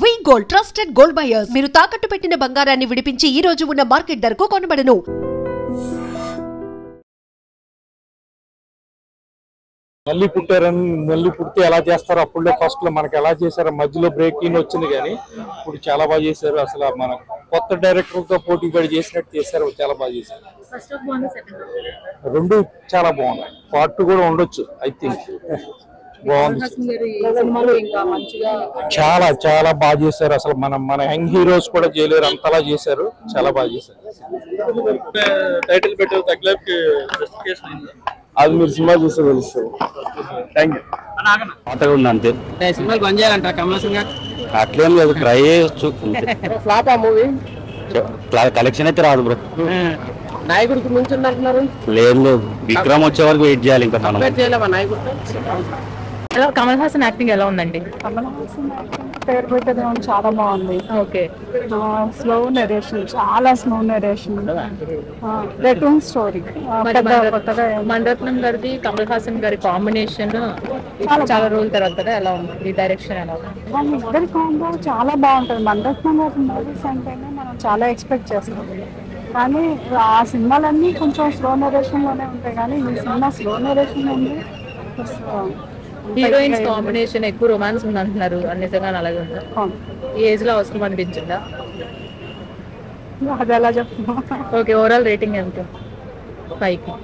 వి gold trusted gold buyers మీరు తాకట్టు పెట్టిన బంగారాన్ని విడిపించి ఈ రోజు ఉన్న మార్కెట్ ధరకు కొనబడను. మళ్ళీ పుట్టారని మళ్ళీ పుడితే ఎలా చేస్తారో అప్పుడే ఫస్ట్ లో మనకి ఎలా చేశారో మధ్యలో బ్రేక్ ఇన్ వచ్చింది కానీ ఇప్పుడు చాలా బాగా చేశారు. అసలు మన కొత్త డైరెక్టర్ తో పోటీ పడి చేసినట్టు చేశారు. చాలా బాగా చేశారు. రెండు చాలా బాగున్నాయి. పార్ట్ 2 కూడా ఉండొచ్చు. ఐ థింక్ బాగుంది. చాలా చాలా బాగా చేశారు. అసలు మన యంగ్ హీరోస్ కూడా చేయలేరు అంతలా చేశారు. చాలా బాగా చేశారు. టైటిల్ పెట్టారు అది మీరు సినిమా చూస్తే తెలుస్తుంది. కొత్తగా ఉంది అంతే. సినిమాలు బంద్ చేయాలంట కమల్ హాసన్ గారు. అట్లేం లేదు, ట్రై చేయొచ్చు. ఫ్లాప్ ఆ మూవీ కలెక్షన్ అయితే రాదు బ్రో. నాయకుడికి మించి అంటున్నారు. లేదు లేదు, విక్రమ్ వచ్చే వరకు వెయిట్ చేయాలి. ఇంకా మనం చేయలేమా నాయకుడు? కమల్ హాసన్ యాక్టింగ్ ఎలా ఉందండి? కమల్ హాసన్ పేరు పెట్టేది చాలా బాగుంది. ఓకే, స్లో నెరేషన్, చాలా స్లో నెరేషన్, రెటూన్ స్టోరీ. మణిరత్నం గారిది కమల్ హాసన్ గారి కాంబినేషన్ చాలా రోజుల తర్వాత కదా, ఎలా ఉంది ఈ డైరెక్షన్? ఎలా ఉంది? వాళ్ళిద్దరి కాంబో చాలా బాగుంటుంది. మణిరత్నం గారి మూవీస్ అంటేనే మనం చాలా ఎక్స్పెక్ట్ చేస్తాం, కానీ ఆ సినిమాలన్నీ కొంచెం స్లో నెరేషన్ లోనే ఉంటాయి. కానీ ఈ సినిమా స్లో నెరేషన్ ఉంది. హీరోయిన్స్ కాంబినేషన్ ఎక్కువ రొమాన్స్ ఉంది అంటున్నారు. నిజంగా అలాగే ఉందా? ఈ ఏజ్ లో అవసరం అనిపించిందా? అది ఎలా చెప్తున్నా. ఓకే, ఓవరాల్ రేటింగ్ ఎంత? 5 కి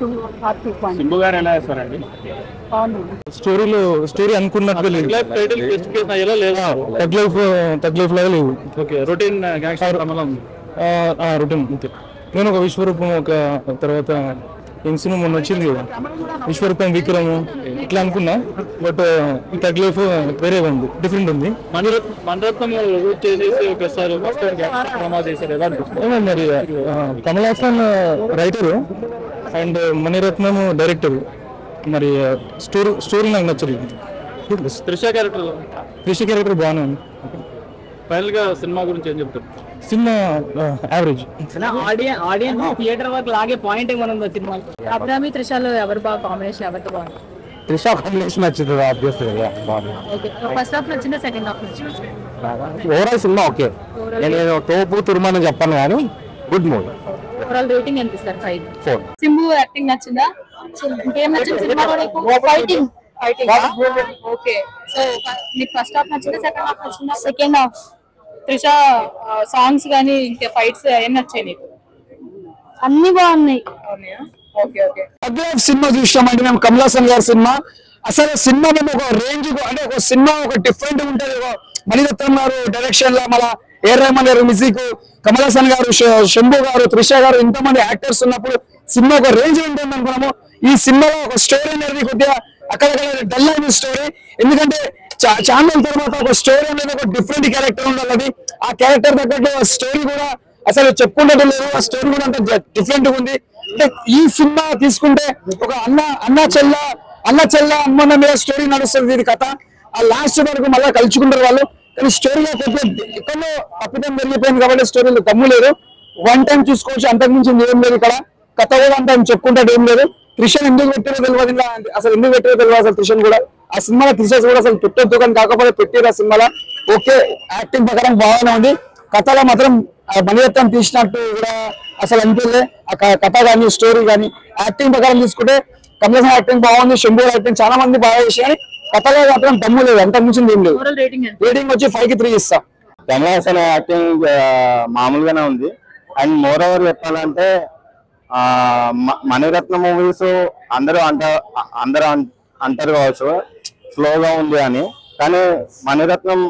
2. సింబు గారు ఎలా చేస్తారండి? స్టోరీ అనుకున్నట్టు లేదు. టైటిల్ ఎలా లేదా? తగ్ లైఫ్ లాగా లేవు. ఓకే, రొటీన్ గ్యాంగ్స్టర్ రొటీన్ అంతే. నేను ఒక విశ్వరూపం, ఒక తర్వాత ఇన్సిను మొన్న వచ్చింది కదా, విశ్వరూపం విక్రమ్ ఇట్లా అనుకున్నా. బట్ తగ్ లైఫ్ వేరేగా ఉంది, డిఫరెంట్ ఉంది. మణిరత్నం చేసేసి ఒకసారి చేశారు. ఎలా ఏమో మరి Kamal Haasan writer and Mani Ratnam director. మరి స్టోరీ నాకు నచ్చలేదు. త్రిష క్యారెక్టర్ బాగానే ఉంది. ఫైనల్ గా సినిమా గురించి ఏం చెప్తారు? Cinema average. ఆడియన్స్ థియేటర్ వరకు లాగే పాయింట్ ఏమన్నా సినిమా? అబ్రామి త్రిషాలో ఎవరు బాగా కాంబినేషన్? ఎవరితో బాగుంది? త్రిష కాంబినేషన్ నచ్చింది ఆబ్వియస్లీ. ఓకే, ఫస్ట్ హాఫ్ నచ్చిందా, సెకండ్ హాఫ్ నచ్చిందా? Overall cinema okay. నేను తోపు తురుమని చెప్పాను కానీ గుడ్ మూవీ. ఓవరాల్ రేటింగ్ ఎంత ఇస్తారు? 5. 4. సింబు యాక్టింగ్ నచ్చిందా? ఇంకేం నచ్చింది సినిమాలో నీకు? ఫైటింగ్. ఓకే, సో నీకు ఫస్ట్ హాఫ్ నచ్చిందా, సెకండ్ హాఫ్ నచ్చిందా? Second half. త్రిష సాంగ్స్ కానీ ఇంకా ఫైట్స్ ఏం నచ్చాయి నీకు? అన్ని బాగున్నాయి. Okay okay. సినిమా చూసామంటే మేము కమల్ హాసన్ గారి సినిమా. అసలు సినిమా మేము ఒక రేంజ్, అంటే ఒక సినిమా ఒక డిఫరెంట్ ఉంటుంది. మణిరత్నం గారు డైరెక్షన్ లో, మళ్ళా ఏఆర్ రెహమాన్ గారు మ్యూజిక్, కమల్ హాసన్ గారు, శంభు గారు, త్రిష గారు, ఇంతమంది యాక్టర్స్ ఉన్నప్పుడు సినిమా ఒక రేంజ్ ఉంటుంది అనుకున్నాము. ఈ సినిమాలో ఒక స్టోరీ అనేది కొద్దిగా అక్కడక్కడ డల్ అయిన స్టోరీ. ఎందుకంటే చాలా తర్వాత ఒక స్టోరీ అనేది ఒక డిఫరెంట్ క్యారెక్టర్ ఉండాలి. అది ఆ క్యారెక్టర్ తగ్గట్టు ఆ స్టోరీ కూడా అసలు చెప్పుకుంటే లేదు. ఆ స్టోరీ కూడా అంత డిఫరెంట్ గా ఉంది. అంటే ఈ సినిమా తీసుకుంటే ఒక అన్న చెల్ల అనుమానం మీద స్టోరీ నడుస్తుంది ఇది కథ. ఆ లాస్ట్ వరకు మళ్ళీ కలుసుకుంటారు వాళ్ళు. కానీ స్టోరీలో కొద్దిగా ఎక్కడో అప్పుతం జరిగిపోయింది కాబట్టి స్టోరీలో దమ్ము లేదు. వన్ టైం చూసుకోవచ్చు, అంతకుమించి ఏం లేదు. ఇక్కడ కథ కూడా అంత చెప్పుకుంటే ఏం లేదు. త్రిషన్ ఎందుకు పెట్టారో తెలియదు. అసలు ఎందుకు పెట్టారో తెలియదు అసలు త్రిషన్ కూడా. ఆ సినిమాలో త్రిషస్ కూడా అసలు పెట్టొద్దు, కానీ కాకపోతే పెట్టారు ఆ సినిమాలో. ఓకే, యాక్టింగ్ ప్రకారం బాగానే ఉంది. కథలో మాత్రం మణిరత్నం తీసినట్టు కూడా అసలు అనిపించలే. ఆ కథ కానీ స్టోరీ కానీ యాక్టింగ్ ప్రకారం తీసుకుంటే కమల్ హాసన్ యాక్టింగ్ బాగుంది, శంభు యాక్టింగ్ చాలా మంది బాగా చేసి, కానీ కథలో మాత్రం దమ్ము లేదు, అంతకు మించి ఏం లేదు. రేటింగ్ వచ్చి 5 కి 3 ఇస్తా. కమల్ హాసన్ యాక్టింగ్ మామూలుగానే ఉంది. అండ్ మోర్ ఓవర్ చెప్పాలంటే మణిరత్న మూవీస్ అందరూ అంటారు కావచ్చు స్లోగా ఉంది అని, కానీ మణిరత్నం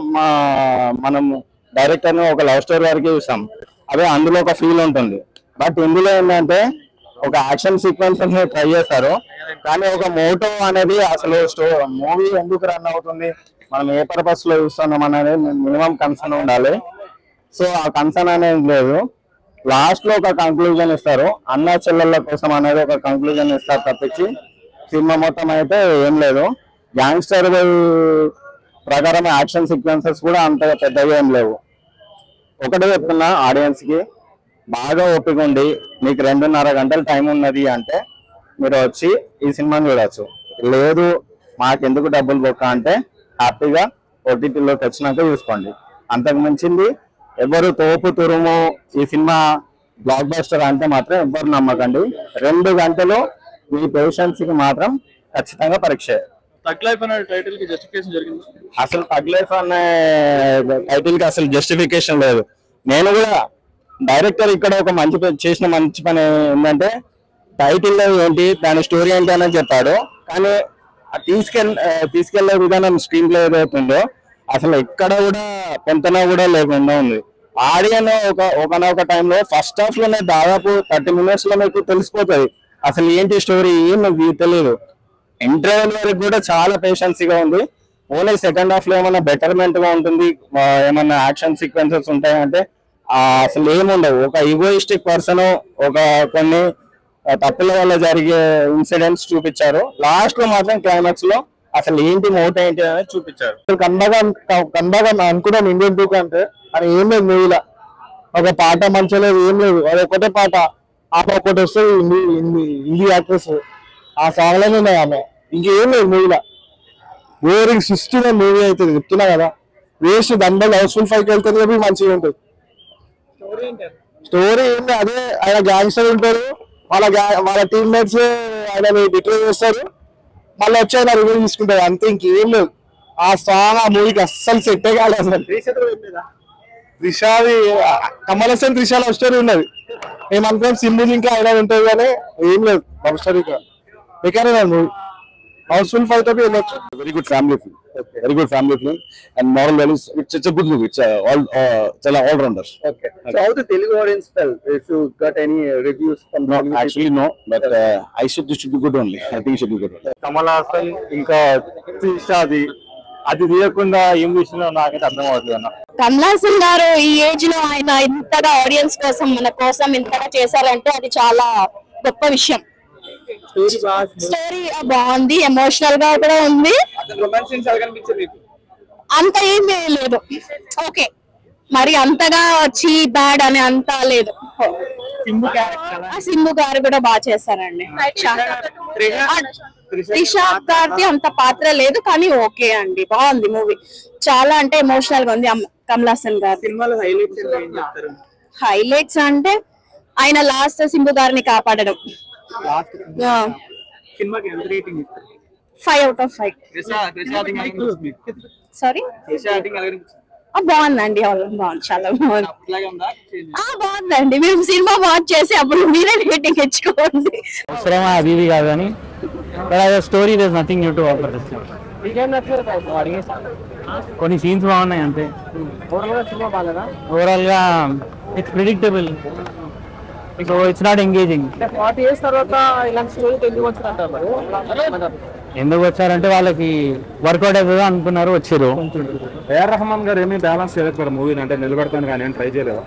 మనం డైరెక్టర్ ని ఒక లవ్ స్టోరీ వరకు చూసాం. అదే అందులో ఒక ఫీల్ ఉంటుంది. బట్ ఇందులో ఏంటంటే ఒక యాక్షన్ సీక్వెన్స్ అని ట్రై చేస్తారు, కానీ ఒక మోటో అనేది అసలు మూవీ ఎందుకు రన్ అవుతుంది, మనం ఏ పర్పస్ లో చూస్తున్నాం అనేది మినిమం కన్సర్న్ ఉండాలి. సో ఆ కన్సర్న్ అనేది లేదు. లాస్ట్ లో ఒక కంక్లూజన్ ఇస్తారు, అన్న చెల్లెళ్ళ కోసం అనేది ఒక కంక్లూజన్ ఇస్తారు తప్పించి సినిమా మొత్తం అయితే ఏం లేదు. గ్యాంగ్స్టర్ ప్రకారం యాక్షన్ సీక్వెన్సెస్ కూడా అంత పెద్దగా ఏం లేవు. ఒకటే చెప్తున్నా ఆడియన్స్ కి, బాగా ఓపిక ఉండి మీకు 2.5 గంటల టైం ఉన్నది అంటే మీరు వచ్చి ఈ సినిమాని చూడొచ్చు. లేదు మాకెందుకు డబ్బులు బొక్క అంటే హ్యాపీగా ఓటీటీలోకి వచ్చినాక చూసుకోండి. అంతకు మించింది ఎవరు తోపు తురుము ఈ సినిమా బ్లాక్ బస్టర్ అంటే మాత్రం ఎవ్వరు నమ్మకండి. 2 గంటలు మీ పేషెన్స్ కి మాత్రం ఖచ్చితంగా పరీక్ష. తగ్ లైఫ్ అనే టైటిల్ కి జస్టిఫికేషన్ జరిగింది. అసలు తగ్ లైఫ్ అనే టైటిల్ కి అసలు జస్టిఫికేషన్ లేదు. నేను కూడా డైరెక్టర్ ఇక్కడ ఒక చేసిన మంచి పని ఏంటంటే టైటిల్ ఏంటి దాని స్టోరీ ఏంటి అని చెప్పాడు. కానీ తీసుకెళ్లే విధానం స్క్రీన్ ప్లే ఏదైతుందో అసలు ఎక్కడ కూడా పొంతన కూడా లేకుండా ఉంది. ఆడియన్ ఒక టైంలో ఫస్ట్ హాఫ్ లోనే దాదాపు 30 minutes లో మీకు తెలిసిపోతుంది అసలు ఏంటి స్టోరీ, ఏం తెలియదు. ఇంటర్వెల్ వరకు కూడా చాలా పేషెన్సీ గా ఉంది. ఓన్లీ సెకండ్ హాఫ్ లో ఏమన్నా బెటర్మెంట్ గా ఉంటుంది, ఏమన్నా యాక్షన్ సీక్వెన్సెస్ ఉంటాయంటే అసలు ఏముండవు. ఒక ఈగోయిస్టిక్ పర్సన్ కొన్ని తప్పుల వల్ల జరిగే ఇన్సిడెంట్స్ చూపించారు. లాస్ట్ లో మాత్రం క్లైమాక్స్ లో అసలు ఏంటి మోట ఏంటి అనేది చూపించారు. కందాగా అనుకున్నాం ఇండియన్ 2 అంటే అది ఏం లేదు. మూవీలో ఒక పాట మంచిగా లేదు, ఏం లేదు. అది ఒకటే పాట, ఆమె ఒకటి వస్తుంది హిందీ యాక్ట్రెస్, ఆ సాంగ్ లోనే ఉన్నాయి ఆమె, ఇంకేం లేదు మూవీలో. బోరింగ్ 60 మూవీ అవుతుంది చెప్తున్నా కదా. వేస్ట్ దండలు హౌస్ఫుల్ 5కి వెళ్తుంది కాబట్టి మంచిగా ఉంటుంది. స్టోరీ ఏంటి, అదే ఆయన గ్యాంగ్స్టర్ ఉంటారు, వాళ్ళ టీమ్మేట్స్ ఆయన డిట్రే చేస్తారు, మళ్ళీ వచ్చి ఆయన రివ్యూ తీసుకుంటారు, అంతే. ఇంకేం లేదు. ఆ సాంగ్ ఆ మూవీకి అస్సలు సెట్టే కాలేదు. అసలు త్రిషాది కమల్ హాసన్ త్రిషా లవ్ స్టోరీ ఉన్నది. మేమనుకున్నాం సింబుల్ ఇంకా ఆయన ఉంటుంది కానీ ఏం లేదు లవ్ స్టోరీ. బెకారే మూవీ. హౌస్ఫుల్ 5 తోటి వెళ్ళొచ్చు. Very good family film. Okay. Very good family film and moral values. It's a good movie. It's all rounders. Okay. So how the Telugu audience felt? If you got any reviews from Actually no, but I said this should be good only. I think it should be good. Kamal Haasan ఇంకా త్రిషాది అది తీయకుండా ఏం చూసినా నాకైతే అర్థం అవుతుంది అన్న. కమల్ హాసన్ గారు ఈ ఏజ్ లో ఆయన ఇంతగా ఆడియన్స్ కోసం మన కోసం ఇంతగా చేశారంటే అది చాలా గొప్ప విషయం. స్టోరీ బాగుంది, ఎమోషనల్ గా కూడా ఉంది, అంత ఏం లేదు. ఓకే, మరి అంతగా వచ్చి బ్యాడ్ అని అంత లేదు. సింబు గారు కూడా బాగా చేశారండి. త్రిషా గారిది అంత పాత్ర లేదు కానీ ఓకే అండి, బాగుంది మూవీ. చాలా అంటే ఎమోషనల్ గా ఉంది. కమల్ హాసన్ గారు హైలైట్స్ అంటే ఆయన లాస్ట్ సింబు గారిని కాపాడడం. 5 out of 5. సారీ, బాగుందండి, బాగుంది, చాలా బాగుంది. బాగుందండి. మీరు సినిమా వాచ్ చేసి అప్పుడు మీరే రేటింగ్ ఇచ్చుకోండి. అవసరమా అది ఇది కాదు కానీ story there nothing new to offer. కొన్ని సీన్స్ బాగున్నాయి అంతే. ఓవరాల్ గా it's predictable, so it's not engaging. 40 years తర్వాత ఇలాంటి స్టోరీ ఎందుకు వచ్చినట్టు ఎందుకు వచ్చారంటే వాళ్ళకి వర్కౌట్ అవుతుందో అనుకున్నారు, వచ్చారు. ఏఆర్ రెహమాన్ గారు ఏమీ బ్యాలెన్స్ చేయలేకపోయారు మూవీని, అంటే నిలబెడతాను కానీ ఏం ట్రై చేయలేదు.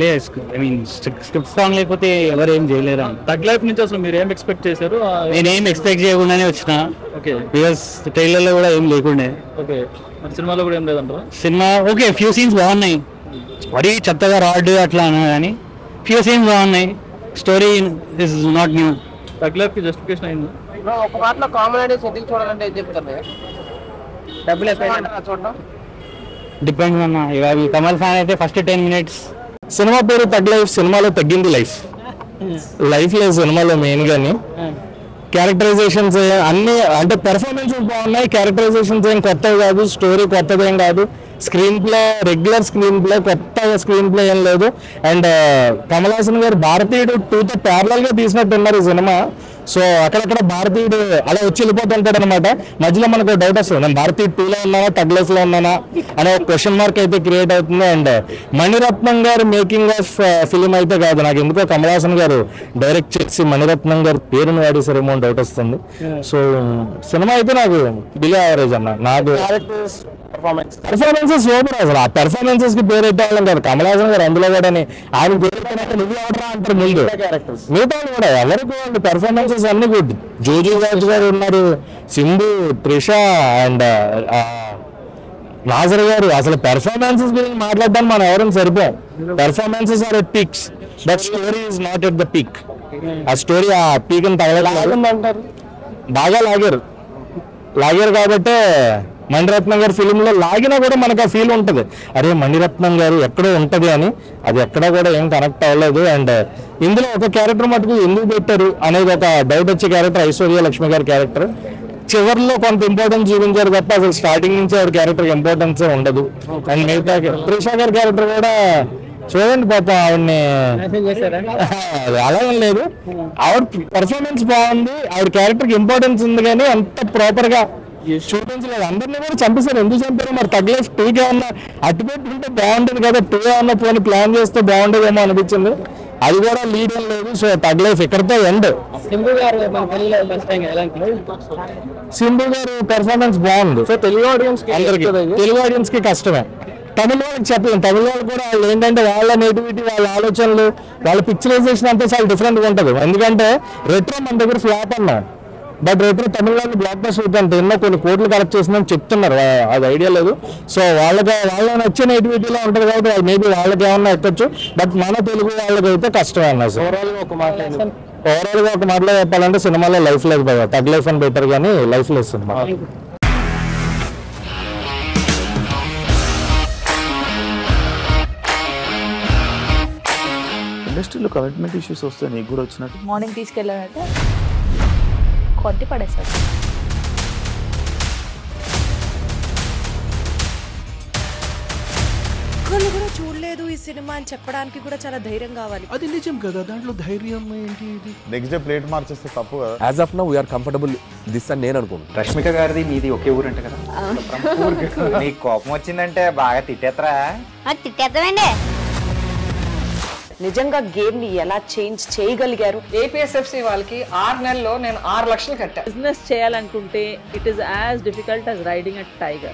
లేదు, ఐ మీన్ స్క్రిప్ట్ సాంగ్ లేకపోతే ఎవరు ఏం చేయలేరు. తగ్ లైఫ్ నుంచి అసలు మీరు ఏం ఎక్స్పెక్ట్ చేశారు? నేనేం ఎక్స్పెక్ట్ చేయకుండానే వచ్చిన. ఓకే, బికాస్ ట్రైలర్ లో కూడా ఏం లేకుండే. ఓకే, మరి సినిమాలో కూడా ఏం లేదంటారా? సినిమా ఓకే, ఫ్యూ సీన్స్ బాగున్నాయి, మరీ చెత్తగా రాడ్ అట్లా అన్నా కానీ ఫ్యూ సీన్స్ బాగున్నాయి. Story is not new. Thug Life కి జస్టిఫికేషన్ అయింది. ఒక పాటలో కామెడీ సెట్టింగ్ చూడాలంటే ఏం చెప్తారు? డబ్బులు ఎక్కువ చూడడం డిపెండ్స్ అన్న. ఇక కమల్ ఫ్యాన్ అయితే ఫస్ట్ 10 minutes. సినిమా పేరు తగ్ లైఫ్, సినిమాలో తగ్గింది లైఫ్. లైఫ్ లేదు సినిమాలో మెయిన్ గాని. క్యారెక్టరైజేషన్స్ అన్ని అంటే పెర్ఫార్మెన్సెస్ బాగున్నాయి, క్యారెక్టరైజేషన్స్ ఏం కొత్తవి కాదు, స్టోరీ కొత్తదేం కాదు, screen play regular screen play, కొత్తగా స్క్రీన్ ప్లే ఏం లేదు. అండ్ కమల్ హాసన్ గారు భారతీయుడు 2తో ప్యారలల్ గా తీసినట్టు ఉన్నారు ఈ సినిమా. సో అక్కడక్కడ భారతీయుడు అలా వచ్చి వెళ్ళిపోతుంటాడు అనమాట. మధ్యలో మనకు డౌట్ వస్తుంది, నేను భారతీయుడు 2లో ఉన్నానా తగ్ లైఫ్ లో ఉన్నానా అనే ఒక క్వశ్చన్ మార్క్ అయితే క్రియేట్ అవుతుంది. అండ్ మణిరత్నం గారు మేకింగ్ ఆఫ్ ఫిలిం అయితే కాదు, నాకు ఎందుకో కమల్ హాసన్ గారు డైరెక్ట్ చేసి మణిరత్నం గారు పేరును వాడేసారేమో అని డౌట్ వస్తుంది. సో సినిమా అయితే నాకు బిలో యావరేజ్ అన్న. నాకు పెర్ఫార్మెన్సెస్ సూపర్. అసలు ఆ పెర్ఫార్మెన్సెస్ కి పేరు పెట్టేవాళ్ళం కాదు కమల్ హాసన్ గారు అందులో కూడా. ఆయన పేరు నువ్వు ఎవడరా అంటారు ముందు, మిగతా కూడా ఎవరికి వాళ్ళు పెర్ఫార్మెన్సెస్ అన్ని గుడ్. జోజీ గారు ఉన్నారు, సింబు, త్రిష అండ్ నాజర్ గారు. అసలు పెర్ఫార్మెన్సెస్ గురించి మాట్లాడడానికి మనం ఎవరైనా సరిపోం. Performances are at peaks, but story is not at the peak. ఆ స్టోరీ ఆ పీక్ అని తగలదు అంటారు. బాగా లాగారు కాబట్టి మణిరత్నం గారి ఫిలింలో లాగినా కూడా మనకు ఆ ఫీల్ ఉంటుంది, అరే మణిరత్నం గారు ఎక్కడో ఉంటుంది అని. అది ఎక్కడా కూడా ఏం కనెక్ట్ అవ్వలేదు. అండ్ ఇందులో ఒక క్యారెక్టర్ మటుకు ఎందుకు పెట్టారు అనేది ఒక డౌట్ వచ్చే క్యారెక్టర్ ఐశ్వర్య లక్ష్మి గారి క్యారెక్టర్. చివరిలో కొంత ఇంపార్టెన్స్ చూపించారు తప్ప అసలు స్టార్టింగ్ నుంచి ఆవిడ క్యారెక్టర్ ఇంపార్టెన్స్ ఉండదు. అండ్ మిగతా త్రిషా గారి క్యారెక్టర్ కూడా చూడండి పాపం ఆవిడని అలా ఏం లేదు, ఆవిడ పర్ఫార్మెన్స్ బాగుంది, ఆవిడ క్యారెక్టర్కి ఇంపార్టెన్స్ ఉంది కానీ అంత ప్రాపర్ గా చూపించలేదు. అందరినీ కూడా చంపేశారు. ఎందుకు చంపారు మరి? తగ్ లైఫ్ 2 ఏమన్నా అటుపెట్టుంటే బాగుంటుంది కదా, 2 ఏమన్నా పోనీ ప్లాన్ చేస్తే బాగుంటుందేమో అనిపించింది. అది కూడా లీడ్ ఏం లేదు. సో తగ్ లైఫ్ ఇక్కడితో ఎండ్. సింధు గారు పెర్ఫార్మెన్స్ బాగుంది. సో తెలుగు ఆడియన్స్ కి కష్టమే, తమిళ వాళ్ళకి చెప్పలేము. తమిళ వాళ్ళు కూడా వాళ్ళు ఏంటంటే వాళ్ళ నేటివిటీ, వాళ్ళ ఆలోచనలు, వాళ్ళ పిక్చరైజేషన్ అంతా చాలా డిఫరెంట్గా ఉంటుంది. ఎందుకంటే రెట్రో మన దగ్గర ఫ్లాప్ అన్నాం, but retro Tamil Nadu block buster అంటే ఎన్నో కొన్ని కోట్లు కలెక్ట్ చేసిందని చెప్తున్నారు. అది ఐడియా లేదు. సో వాళ్ళ నచ్చే నేటివిటీలో ఉంటుంది కాబట్టి వాళ్ళు మేబీ వాళ్ళకి ఏమన్నా ఎక్కచ్చు, బట్ మన తెలుగు వాళ్ళకైతే కష్టమే అన్నారు. ఓవరాల్ గా ఒక మాటలో చెప్పాలంటే సినిమాలో లైఫ్ లేదు కదా, తగ్ లైఫ్ అని బెటర్ కానీ లైఫ్ లేదు సినిమా. ఇండస్ట్రీలో కమిట్మెంట్ ఇష్యూస్ వస్తే నీకు కూడా వచ్చినట్టు? మార్నింగ్ తీసుకెళ్ళాడంటే కొట్టి పడేసాడు. ఒక్కళ్ళు కూడా చూడలేదు ఈ సినిమా అని చెప్పడానికి కూడా చాలా ధైర్యం కావాలి. అది నిజం కదా, దాంట్లో ధైర్యం ఏంటి? నెక్స్ట్ డే ప్లేట్ మార్చేస్తే తప్పు కదా. As of now we're comfortable this అని నేను అనుకుంటున్నాను. రష్మిక గారిది మీది ఒకే ఊరు అంట కదా? నీకు కోపం వచ్చిందంటే బాగా తిట్టేత్తరా? తిట్టేద్దామండి. నిజంగా గేమ్ ని ఎలా చేంజ్ చేయగలిగారు? ఏపీఎస్ఎఫ్సి వాళ్ళకి 6 నెలల్లో నేను 6 లక్షలు కట్టా. బిజినెస్ చేయాలనుకుంటే it is as difficult as riding a tiger.